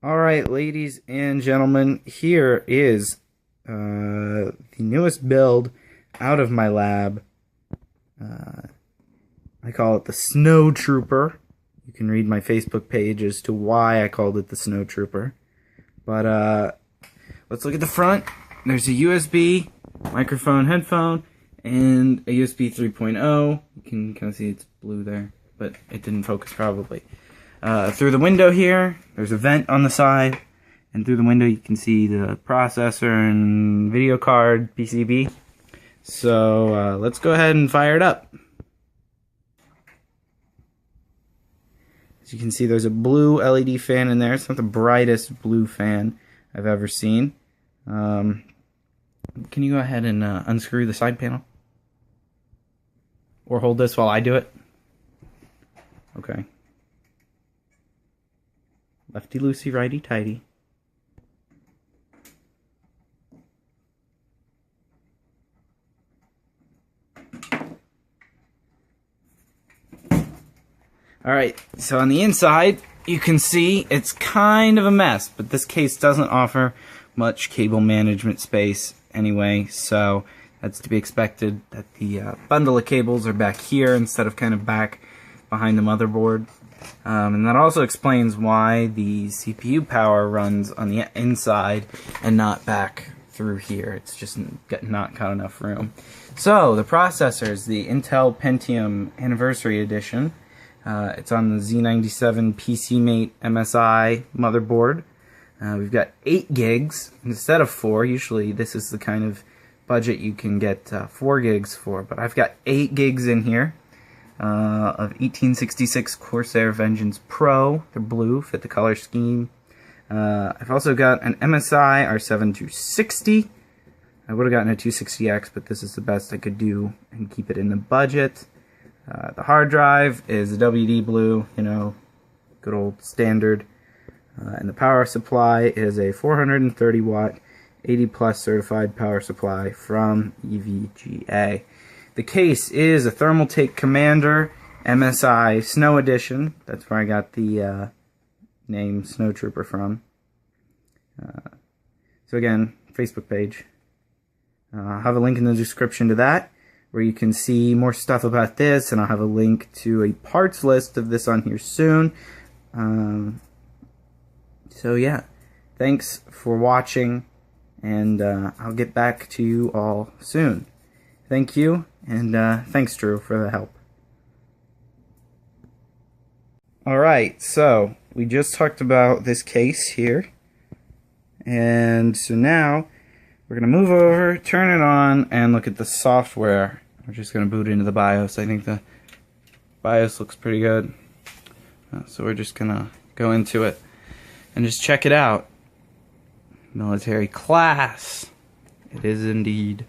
Alright, ladies and gentlemen, here is the newest build out of my lab. I call it the Snowtrooper. You can read my Facebook page as to why I called it the Snowtrooper. But let's look at the front. There's a USB, microphone, headphone, and a USB 3.0. You can kind of see it's blue there, but it didn't focus probably. Through the window here, there's a vent on the side, and through the window you can see the processor and video card PCB. So let's go ahead and fire it up. As you can see, there's a blue LED fan in there. It's not the brightest blue fan I've ever seen. Can you go ahead and unscrew the side panel? Or hold this while I do it? Okay. Lefty loosey, righty tighty. Alright, so on the inside, you can see it's kind of a mess, but this case doesn't offer much cable management space anyway, so that's to be expected that the bundle of cables are back here instead of kind of back behind the motherboard. And that also explains why the CPU power runs on the inside and not back through here. It's just not got enough room. So the processor is the Intel Pentium Anniversary Edition. It's on the Z97 PCMate MSI motherboard. We've got 8 gigs instead of 4. Usually this is the kind of budget you can get 4 gigs for, but I've got 8 gigs in here. Of 1866 Corsair Vengeance Pro. They're blue, fit the color scheme. I've also got an MSI R7-260. I would have gotten a 260X, but this is the best I could do and keep it in the budget. The hard drive is a WD blue, you know, good old standard. And the power supply is a 430 watt, 80 plus certified power supply from EVGA. The case is a Thermaltake Commander MSI Snow Edition. That's where I got the name Snowtrooper from. So again, Facebook page. I'll have a link in the description to that, where you can see more stuff about this, and I'll have a link to a parts list of this on here soon. So yeah, thanks for watching, and I'll get back to you all soon. Thank you, and thanks, Drew, for the help. Alright, so we just talked about this case here, and so now we're going to move over, turn it on, and look at the software. We're just going to boot into the BIOS. I think the BIOS looks pretty good, so we're just going to go into it and just check it out. Military class. It is indeed.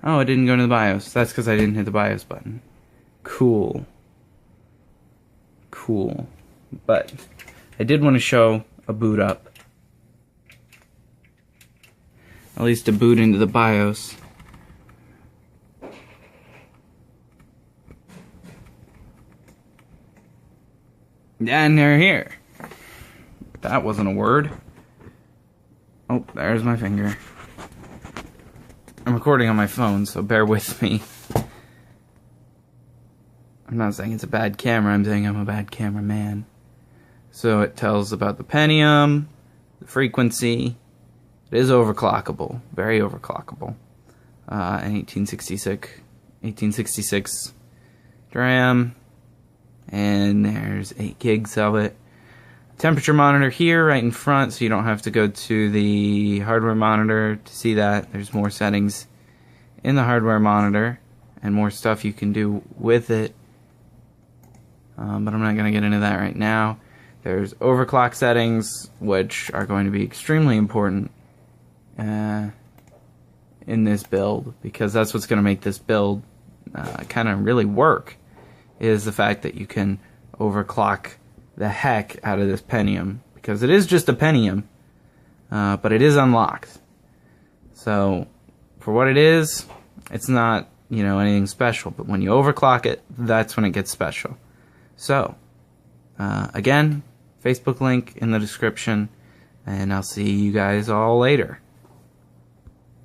Oh, it didn't go into the BIOS. That's because I didn't hit the BIOS button. Cool. Cool. But I did want to show a boot up. At least a boot into the BIOS. And they're here. That wasn't a word. Oh, there's my finger. I'm recording on my phone, so bear with me. I'm not saying it's a bad camera, I'm saying I'm a bad cameraman. So it tells about the Pentium, the frequency. It is overclockable, very overclockable. An 1866 DRAM, and there's 8 gigs of it. Temperature monitor here right in front, so you don't have to go to the hardware monitor to see that. There's more settings in the hardware monitor and more stuff you can do with it, but I'm not going to get into that right now. There's overclock settings, which are going to be extremely important in this build, because that's what's going to make this build kind of really work, is the fact that you can overclock the heck out of this Pentium, because it is just a Pentium, but it is unlocked. So for what it is, it's not, you know, anything special, but when you overclock it, that's when it gets special. So again, Facebook link in the description, and I'll see you guys all later.